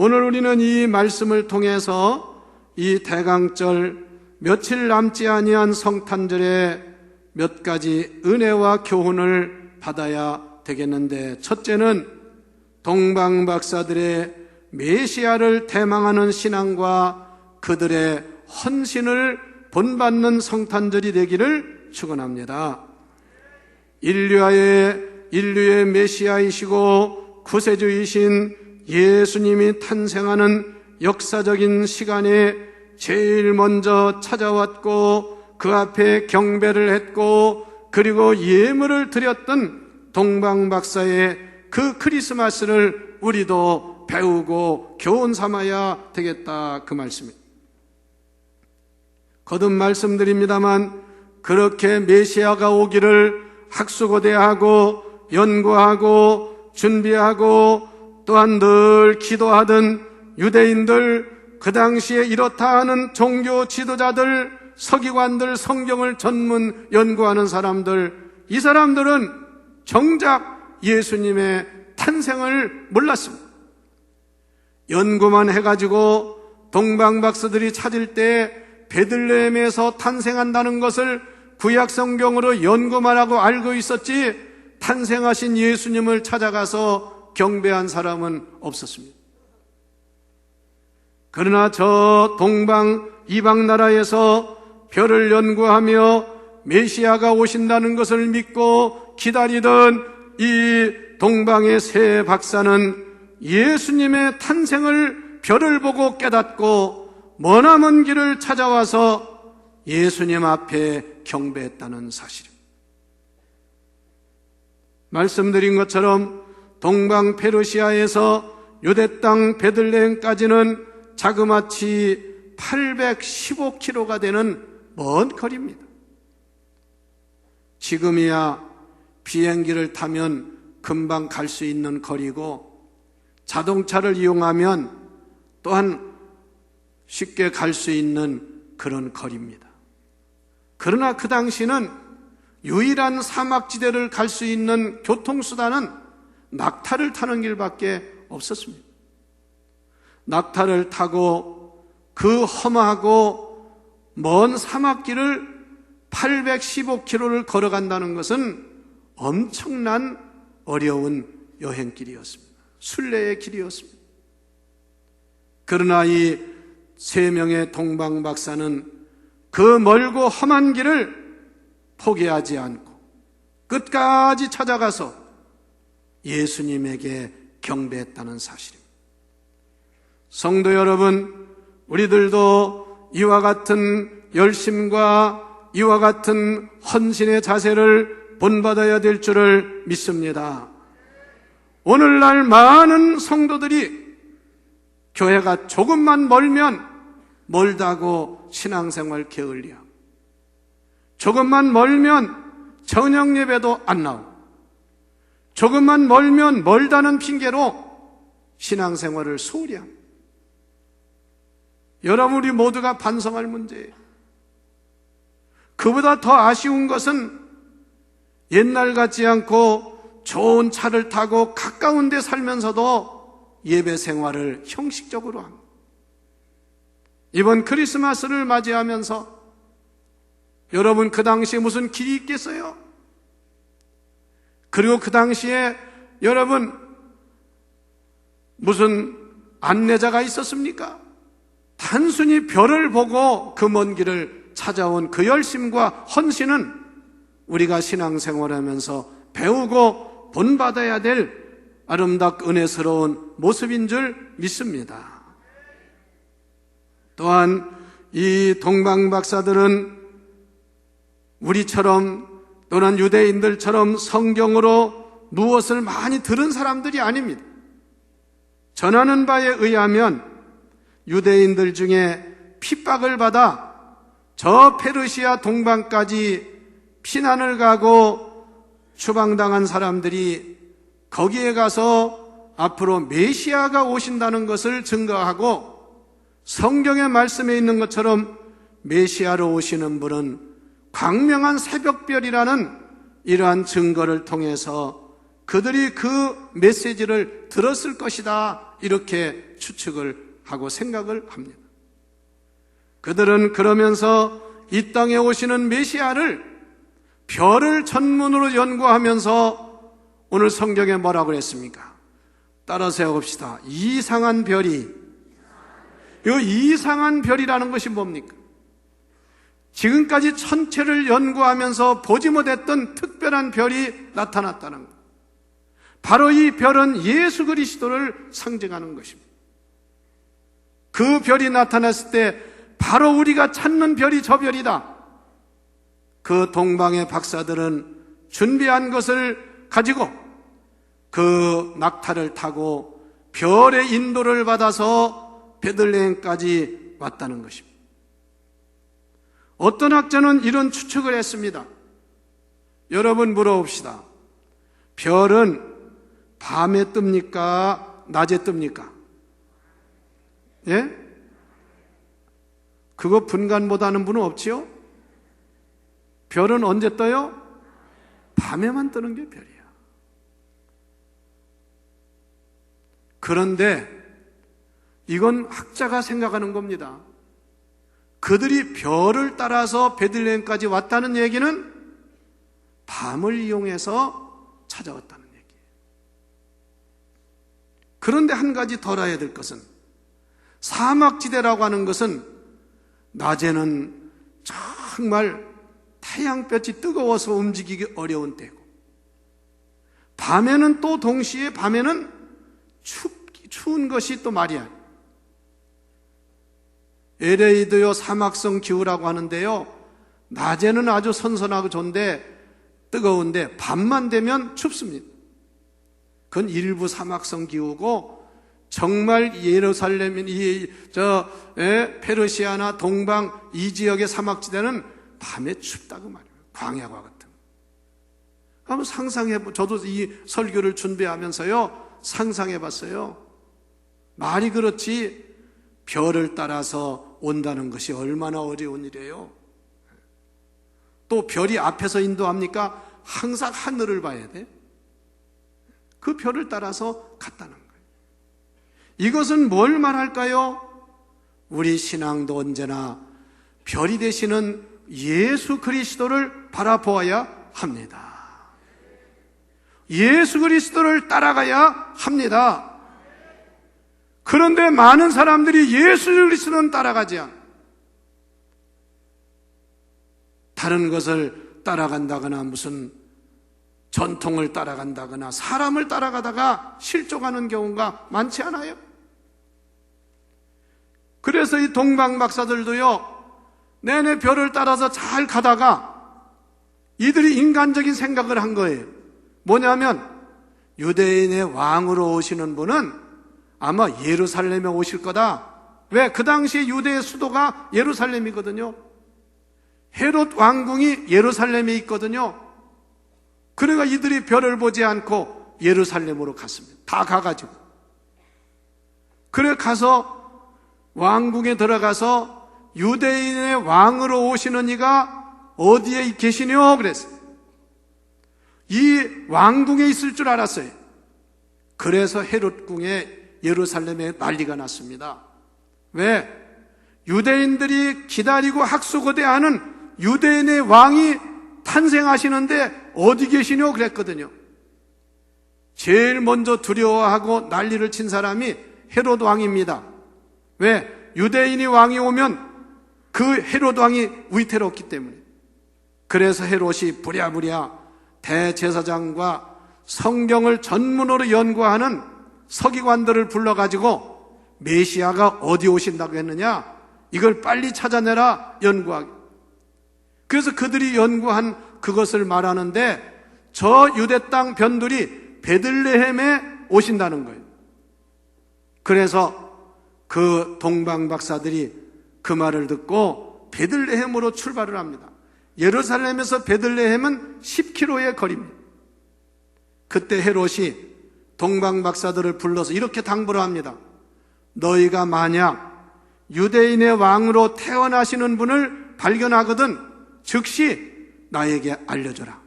오늘 우리는 이 말씀을 통해서 이 대강절 며칠 남지 아니한 성탄절에 몇 가지 은혜와 교훈을 받아야 되겠는데, 첫째는 동방박사들의 메시아를 대망하는 신앙과 그들의 헌신을 본받는 성탄절이 되기를 축원합니다. 인류의 메시아이시고 구세주이신 예수님이 탄생하는 역사적인 시간에 제일 먼저 찾아왔고 그 앞에 경배를 했고 그리고 예물을 드렸던 동방박사의 그 크리스마스를 우리도 배우고 교훈 삼아야 되겠다, 그 말씀입니다. 거듭 말씀드립니다만, 그렇게 메시아가 오기를 학수고대하고 연구하고 준비하고 또한 늘 기도하던 유대인들, 그 당시에 이렇다 하는 종교 지도자들, 서기관들, 성경을 전문 연구하는 사람들, 이 사람들은 정작 예수님의 탄생을 몰랐습니다. 연구만 해가지고 동방박사들이 찾을 때 베들레헴에서 탄생한다는 것을 구약 성경으로 연구만 하고 알고 있었지, 탄생하신 예수님을 찾아가서 경배한 사람은 없었습니다. 그러나 저 동방 이방 나라에서 별을 연구하며 메시아가 오신다는 것을 믿고 기다리던 이 동방의 세 박사는 예수님의 탄생을 별을 보고 깨닫고 머나먼 길을 찾아와서 예수님 앞에 경배했다는 사실입니다. 말씀드린 것처럼 동방 페르시아에서 유대 땅 베들레헴까지는 자그마치 815km가 되는 먼 거리입니다. 지금이야 비행기를 타면 금방 갈 수 있는 거리고 자동차를 이용하면 또한 쉽게 갈 수 있는 그런 거리입니다. 그러나 그 당시는 유일한 사막지대를 갈 수 있는 교통수단은 낙타를 타는 길밖에 없었습니다. 낙타를 타고 그 험하고 먼 사막길을 815km를 걸어간다는 것은 엄청난 어려운 여행길이었습니다. 순례의 길이었습니다. 그러나 이 세 명의 동방박사는 그 멀고 험한 길을 포기하지 않고 끝까지 찾아가서 예수님에게 경배했다는 사실입니다. 성도 여러분, 우리들도 이와 같은 열심과 이와 같은 헌신의 자세를 본받아야 될 줄을 믿습니다. 오늘날 많은 성도들이 교회가 조금만 멀면 멀다고 신앙생활 게을리하고, 조금만 멀면 저녁 예배도 안 나오고, 조금만 멀면 멀다는 핑계로 신앙생활을 소홀히 합니다. 여러분, 우리 모두가 반성할 문제예요. 그보다 더 아쉬운 것은 옛날 같지 않고 좋은 차를 타고 가까운 데 살면서도 예배 생활을 형식적으로 합니다. 이번 크리스마스를 맞이하면서 여러분, 그 당시에 무슨 길이 있겠어요? 그리고 그 당시에 여러분 무슨 안내자가 있었습니까? 단순히 별을 보고 그 먼 길을 찾아온 그 열심과 헌신은 우리가 신앙생활하면서 배우고 본받아야 될 아름답고 은혜스러운 모습인 줄 믿습니다. 또한 이 동방박사들은 우리처럼 또는 유대인들처럼 성경으로 무엇을 많이 들은 사람들이 아닙니다. 전하는 바에 의하면 유대인들 중에 핍박을 받아 저 페르시아 동방까지 피난을 가고 추방당한 사람들이 거기에 가서 앞으로 메시아가 오신다는 것을 증거하고, 성경의 말씀에 있는 것처럼 메시아로 오시는 분은 광명한 새벽별이라는 이러한 증거를 통해서 그들이 그 메시지를 들었을 것이다, 이렇게 추측을 하고 생각을 합니다. 그들은 그러면서 이 땅에 오시는 메시아를 별을 전문으로 연구하면서 오늘 성경에 뭐라고 그랬습니까? 따라서 해봅시다. 이상한 별이, 이 이상한 별이라는 것이 뭡니까? 지금까지 천체를 연구하면서 보지 못했던 특별한 별이 나타났다는 것. 바로 이 별은 예수 그리스도를 상징하는 것입니다. 그 별이 나타났을 때 바로 우리가 찾는 별이 저 별이다. 그 동방의 박사들은 준비한 것을 가지고 그 낙타를 타고 별의 인도를 받아서 베들레헴까지 왔다는 것입니다. 어떤 학자는 이런 추측을 했습니다. 여러분 물어봅시다. 별은 밤에 뜹니까? 낮에 뜹니까? 예? 그거 분간 못하는 분은 없지요? 별은 언제 떠요? 밤에만 뜨는 게 별이야. 그런데 이건 학자가 생각하는 겁니다. 그들이 별을 따라서 베들레헴까지 왔다는 얘기는 밤을 이용해서 찾아왔다는 얘기예요. 그런데 한 가지 더 알아야 될 것은, 사막지대라고 하는 것은 낮에는 정말 태양볕이 뜨거워서 움직이기 어려운 때고, 밤에는 또 동시에 밤에는 추운 것이 또 말이야. LA도요 사막성 기후라고 하는데요, 낮에는 아주 선선하고 좋은데 뜨거운데 밤만 되면 춥습니다. 그건 일부 사막성 기후고, 정말 예루살렘, 페르시아나 동방 이 지역의 사막지대는 밤에 춥다고 말이에요. 광야와 같은. 한번 상상해보. 저도 이 설교를 준비하면서요 상상해봤어요. 말이 그렇지 별을 따라서 온다는 것이 얼마나 어려운 일이에요. 또 별이 앞에서 인도합니까? 항상 하늘을 봐야 돼. 그 별을 따라서 갔다는 거예요. 이것은 뭘 말할까요? 우리 신앙도 언제나 별이 되시는 예수 그리스도를 바라보아야 합니다. 예수 그리스도를 따라가야 합니다. 그런데 많은 사람들이 예수 그리스도는 따라가지 않아. 다른 것을 따라간다거나 무슨 전통을 따라간다거나 사람을 따라가다가 실족하는 경우가 많지 않아요? 그래서 이 동방 박사들도요 내내 별을 따라서 잘 가다가 이들이 인간적인 생각을 한 거예요. 뭐냐면 유대인의 왕으로 오시는 분은 아마 예루살렘에 오실 거다. 왜? 그 당시에 유대의 수도가 예루살렘이거든요. 헤롯 왕궁이 예루살렘에 있거든요. 그러니까 이들이 별을 보지 않고 예루살렘으로 갔습니다. 다 가가지고. 그래 가서 왕궁에 들어가서 유대인의 왕으로 오시는 이가 어디에 계시뇨? 그랬어요. 이 왕궁에 있을 줄 알았어요. 그래서 헤롯궁에 예루살렘에 난리가 났습니다. 왜? 유대인들이 기다리고 학수고대하는 유대인의 왕이 탄생하시는데 어디 계시뇨? 그랬거든요. 제일 먼저 두려워하고 난리를 친 사람이 헤롯 왕입니다. 왜? 유대인이 왕이 오면 그 헤롯 왕이 위태롭기 때문에. 그래서 헤롯이 부랴부랴 대제사장과 성경을 전문으로 연구하는 서기관들을 불러가지고 메시아가 어디 오신다고 했느냐, 이걸 빨리 찾아내라 연구하게. 그래서 그들이 연구한 그것을 말하는데 저 유대 땅 변들이 베들레헴에 오신다는 거예요. 그래서 그 동방 박사들이 그 말을 듣고 베들레헴으로 출발을 합니다. 예루살렘에서 베들레헴은 10km의 거리입니다. 그때 헤롯이 동방 박사들을 불러서 이렇게 당부를 합니다. 너희가 만약 유대인의 왕으로 태어나시는 분을 발견하거든 즉시 나에게 알려줘라.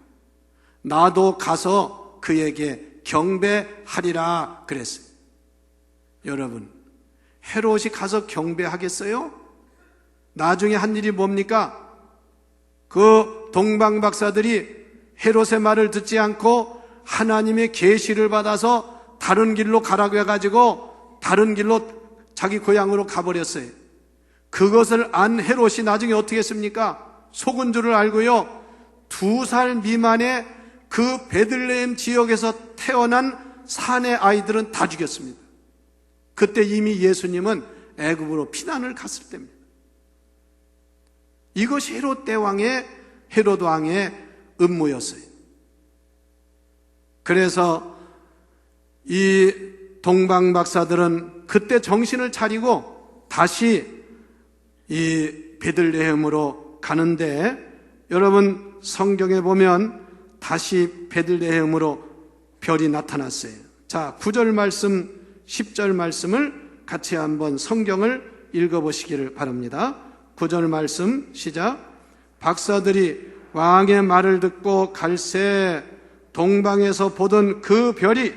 나도 가서 그에게 경배하리라 그랬어요. 여러분, 헤롯이 가서 경배하겠어요? 나중에 한 일이 뭡니까? 그 동방박사들이 헤롯의 말을 듣지 않고 하나님의 계시를 받아서 다른 길로 가라고 해가지고 다른 길로 자기 고향으로 가버렸어요. 그것을 안 헤롯이 나중에 어떻게 했습니까? 속은 줄을 알고요, 2살 미만의 그 베들레헴 지역에서 태어난 산의 아이들은 다 죽였습니다. 그때 이미 예수님은 애굽으로 피난을 갔을 때입니다. 이것이 헤롯 왕의 음모였어요. 그래서 이 동방박사들은 그때 정신을 차리고 다시 이 베들레헴으로 가는데, 여러분 성경에 보면 다시 베들레헴으로 별이 나타났어요. 자, 9절 말씀, 10절 말씀을 같이 한번 성경을 읽어보시기를 바랍니다. 9절 말씀 시작. 박사들이 왕의 말을 듣고 갈새 동방에서 보던 그 별이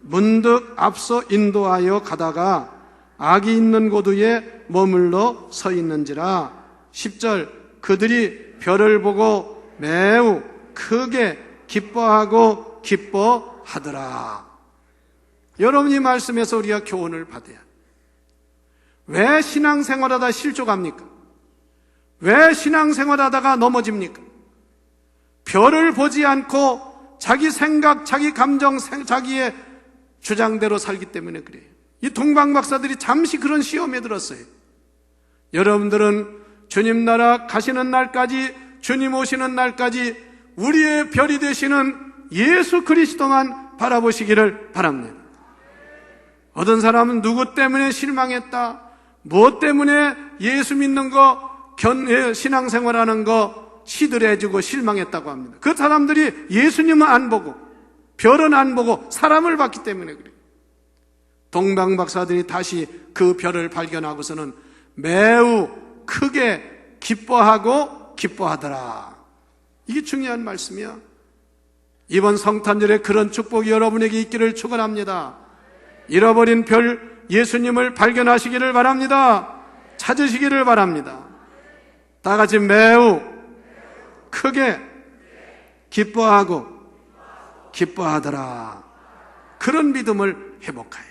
문득 앞서 인도하여 가다가 악이 있는 곳 위에 머물러 서 있는지라. 10절. 그들이 별을 보고 매우 크게 기뻐하고 기뻐하더라. 여러분, 이 말씀에서 우리가 교훈을 받아야, 왜 신앙생활하다 실족합니까? 왜 신앙생활하다가 넘어집니까? 별을 보지 않고 자기 생각, 자기 감정, 자기의 주장대로 살기 때문에 그래요. 이 동방박사들이 잠시 그런 시험에 들었어요. 여러분들은 주님 나라 가시는 날까지, 주님 오시는 날까지 우리의 별이 되시는 예수 그리스도만 바라보시기를 바랍니다. 어떤 사람은 누구 때문에 실망했다, 무엇 때문에 예수 믿는 거, 신앙생활하는 거 시들해지고 실망했다고 합니다. 그 사람들이 예수님은 안 보고 별은 안 보고 사람을 봤기 때문에 그래요. 동방박사들이 다시 그 별을 발견하고서는 매우 크게 기뻐하고 기뻐하더라. 이게 중요한 말씀이야. 이번 성탄절에 그런 축복이 여러분에게 있기를 축원합니다. 잃어버린 별 예수님을 발견하시기를 바랍니다. 찾으시기를 바랍니다. 다 같이 매우 크게 기뻐하고 기뻐하더라. 그런 믿음을 회복하여.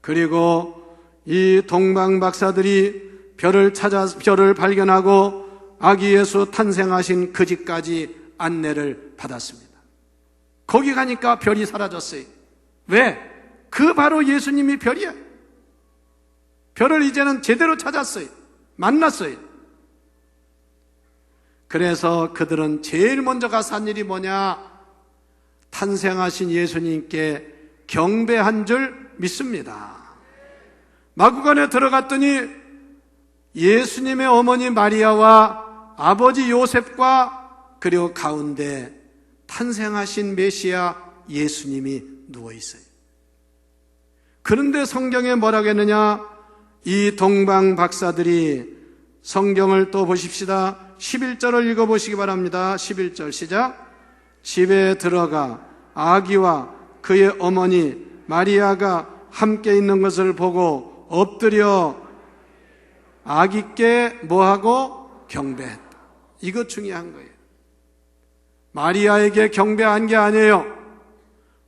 그리고 이 동방박사들이 별을 발견하고 아기 예수 탄생하신 그 집까지 안내를 받았습니다. 거기 가니까 별이 사라졌어요. 왜? 그 바로 예수님이 별이야. 별을 이제는 제대로 찾았어요. 만났어요. 그래서 그들은 제일 먼저 가서 한 일이 뭐냐? 탄생하신 예수님께 경배한 줄 믿습니다. 마구간에 들어갔더니 예수님의 어머니 마리아와 아버지 요셉과 그리고 가운데 탄생하신 메시아 예수님이 누워있어요. 그런데 성경에 뭐라고 했느냐? 이 동방 박사들이, 성경을 또 보십시다. 11절을 읽어보시기 바랍니다. 11절 시작. 집에 들어가 아기와 그의 어머니 마리아가 함께 있는 것을 보고 엎드려 아기께 뭐하고? 경배했다. 이거 중요한 거예요. 마리아에게 경배한 게 아니에요.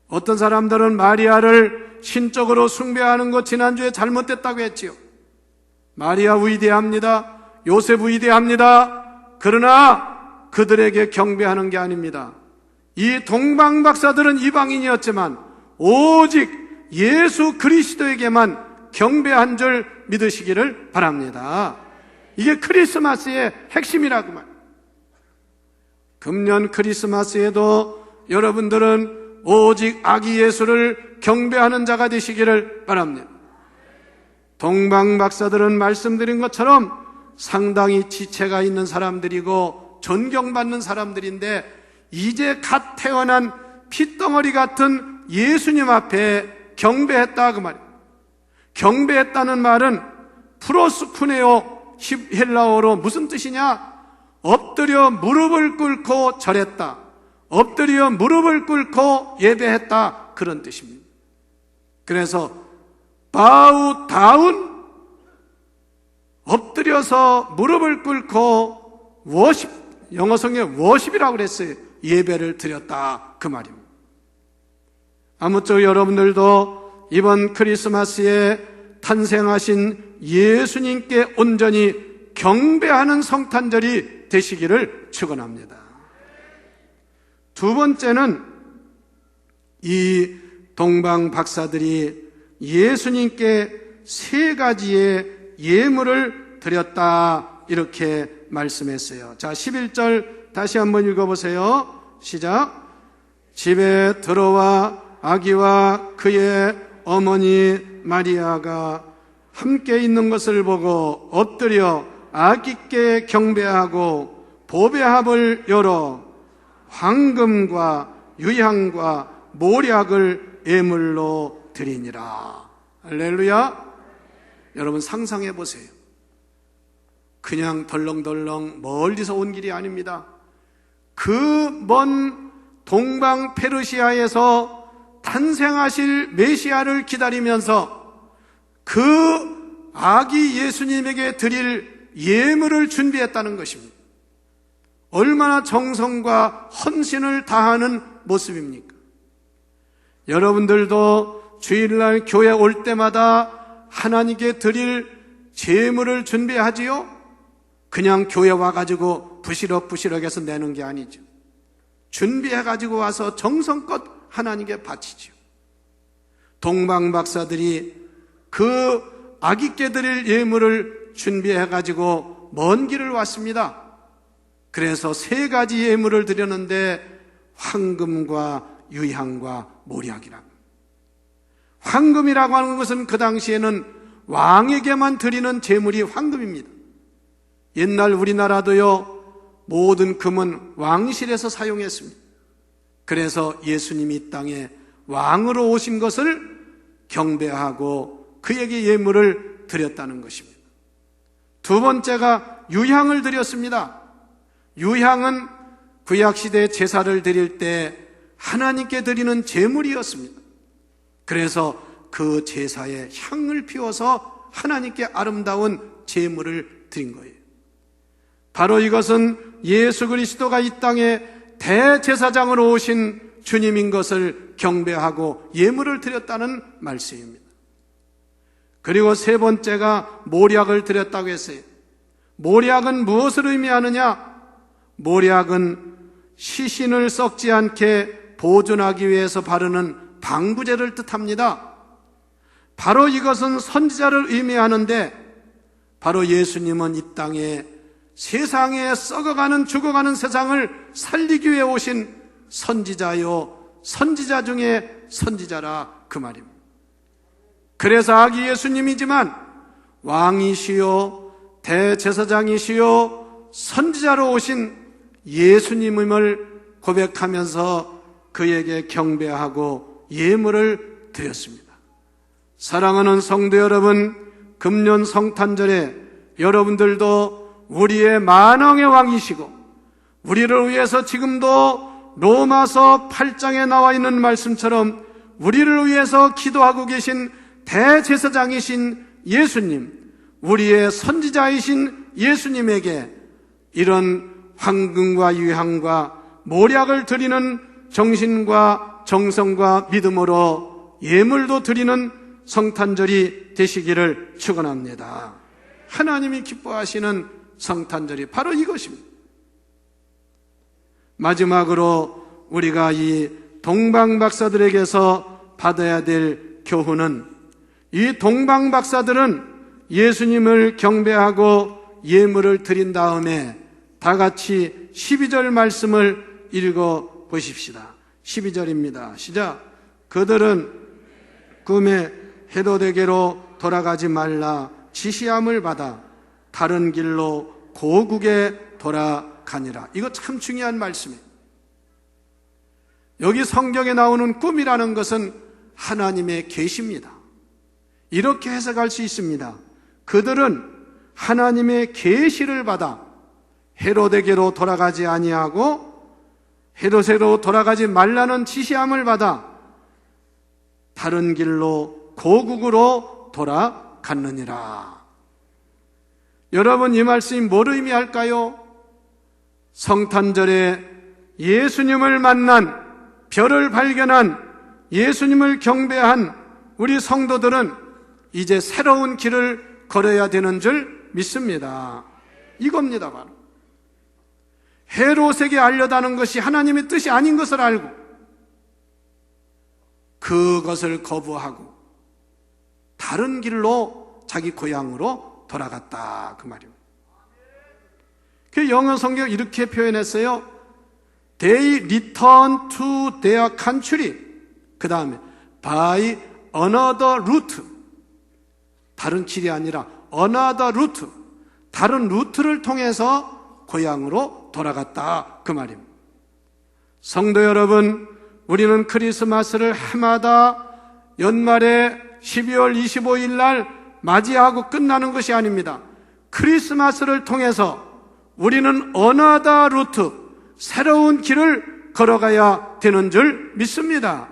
어떤 사람들은 마리아를 신적으로 숭배하는 것 지난주에 잘못됐다고 했지요. 마리아 위대합니다. 요셉 위대합니다. 그러나 그들에게 경배하는 게 아닙니다. 이 동방박사들은 이방인이었지만 오직 예수 그리스도에게만 경배한 줄 믿으시기를 바랍니다. 이게 크리스마스의 핵심이라고 말합니다. 금년 크리스마스에도 여러분들은 오직 아기 예수를 경배하는 자가 되시기를 바랍니다. 동방박사들은 말씀드린 것처럼 상당히 지체가 있는 사람들이고 존경받는 사람들인데, 이제 갓 태어난 핏덩어리 같은 예수님 앞에 경배했다 그 말이에요. 경배했다는 말은 프로스쿠네오 헬라어로 무슨 뜻이냐? 엎드려 무릎을 꿇고 절했다. 엎드려 무릎을 꿇고 예배했다, 그런 뜻입니다. 그래서 bow down, 엎드려서 무릎을 꿇고 워십, 영어 성경에 워십이라고 그랬어요. 예배를 드렸다, 그 말입니다. 아무쪼록 여러분들도 이번 크리스마스에 탄생하신 예수님께 온전히 경배하는 성탄절이 되시기를 축원합니다. 두 번째는 이 동방 박사들이 예수님께 세 가지의 예물을 드렸다, 이렇게 말씀했어요. 자, 11절 다시 한번 읽어보세요. 시작. 집에 들어와 아기와 그의 어머니 마리아가 함께 있는 것을 보고 엎드려 아기께 경배하고 보배합을 열어 황금과 유향과 모략을 예물로 드리니라. 할렐루야. 여러분 상상해 보세요. 그냥 덜렁덜렁 멀리서 온 길이 아닙니다. 그 먼 동방 페르시아에서 탄생하실 메시아를 기다리면서 그 아기 예수님에게 드릴 예물을 준비했다는 것입니다. 얼마나 정성과 헌신을 다하는 모습입니까? 여러분들도 주일날 교회 올 때마다 하나님께 드릴 제물을 준비하지요? 그냥 교회 와가지고 부시럭부시럭해서 내는 게 아니죠. 준비해가지고 와서 정성껏 하나님께 바치죠. 동방 박사들이 그 아기께 드릴 예물을 준비해가지고 먼 길을 왔습니다. 그래서 세 가지 예물을 드렸는데 황금과 유향과 모략이라. 황금이라고 하는 것은 그 당시에는 왕에게만 드리는 제물이 황금입니다. 옛날 우리나라도요, 모든 금은 왕실에서 사용했습니다. 그래서 예수님이 이 땅에 왕으로 오신 것을 경배하고 그에게 예물을 드렸다는 것입니다. 두 번째가 유향을 드렸습니다. 유향은 구약시대 제사를 드릴 때 하나님께 드리는 제물이었습니다. 그래서 그 제사에 향을 피워서 하나님께 아름다운 제물을 드린 거예요. 바로 이것은 예수 그리스도가 이 땅에 대제사장으로 오신 주님인 것을 경배하고 예물을 드렸다는 말씀입니다. 그리고 세 번째가 모략을 드렸다고 했어요. 모략은 무엇을 의미하느냐? 모략은 시신을 썩지 않게 보존하기 위해서 바르는 방부제를 뜻합니다. 바로 이것은 선지자를 의미하는데, 바로 예수님은 이 땅에 세상에 썩어가는 죽어가는 세상을 살리기 위해 오신 선지자요, 선지자 중에 선지자라, 그 말입니다. 그래서 아기 예수님이지만 왕이시요 대제사장이시요 선지자로 오신 예수님임을 고백하면서 그에게 경배하고 예물을 드렸습니다. 사랑하는 성도 여러분, 금년 성탄절에 여러분들도 우리의 만왕의 왕이시고 우리를 위해서 지금도 로마서 8장에 나와 있는 말씀처럼 우리를 위해서 기도하고 계신 대제사장이신 예수님, 우리의 선지자이신 예수님에게 이런 황금과 유향과 모략을 드리는 정신과 정성과 믿음으로 예물도 드리는 성탄절이 되시기를 축원합니다. 하나님이 기뻐하시는 성탄절이 바로 이것입니다. 마지막으로 우리가 이 동방 박사들에게서 받아야 될 교훈은, 이 동방 박사들은 예수님을 경배하고 예물을 드린 다음에 다 같이 12절 말씀을 읽어 보십시다. 12절입니다. 시작. 그들은 꿈에 헤로데게로 돌아가지 말라 지시함을 받아 다른 길로 고국에 돌아가니라. 이거 참 중요한 말씀이에요. 여기 성경에 나오는 꿈이라는 것은 하나님의 계시입니다. 이렇게 해석할 수 있습니다. 그들은 하나님의 계시를 받아 헤로데게로 돌아가지 아니하고 헤롯으로 돌아가지 말라는 지시함을 받아 다른 길로 고국으로 돌아갔느니라. 여러분, 이 말씀이 뭘 의미할까요? 성탄절에 예수님을 만난, 별을 발견한, 예수님을 경배한 우리 성도들은 이제 새로운 길을 걸어야 되는 줄 믿습니다. 이겁니다. 바로 헤롯에게 알려다는 것이 하나님의 뜻이 아닌 것을 알고 그것을 거부하고 다른 길로 자기 고향으로 돌아갔다, 그 말입니다. 그 영어 성경 이렇게 표현했어요. They returned to their country. 그 다음에 by another route. 다른 길이 아니라 another route. 다른 루트를 통해서 고향으로 돌아갔다, 그 말입니다. 성도 여러분, 우리는 크리스마스를 해마다 연말에 12월 25일 날 맞이하고 끝나는 것이 아닙니다. 크리스마스를 통해서 우리는 another route, 새로운 길을 걸어가야 되는 줄 믿습니다.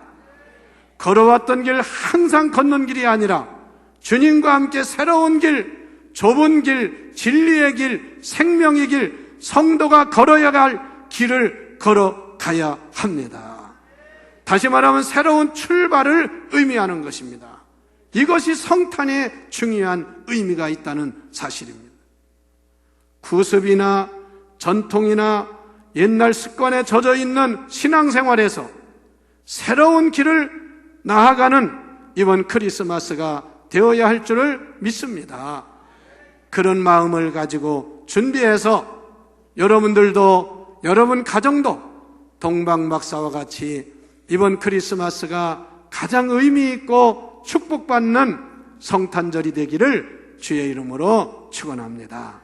걸어왔던 길 항상 걷는 길이 아니라 주님과 함께 새로운 길, 좁은 길, 진리의 길, 생명의 길, 성도가 걸어야 할 길을 걸어가야 합니다. 다시 말하면 새로운 출발을 의미하는 것입니다. 이것이 성탄에 중요한 의미가 있다는 사실입니다. 구습이나 전통이나 옛날 습관에 젖어 있는 신앙생활에서 새로운 길을 나아가는 이번 크리스마스가 되어야 할 줄을 믿습니다. 그런 마음을 가지고 준비해서 여러분들도, 여러분 가정도 동방박사와 같이 이번 크리스마스가 가장 의미 있고 축복받는 성탄절이 되기를 주의 이름으로 축원합니다.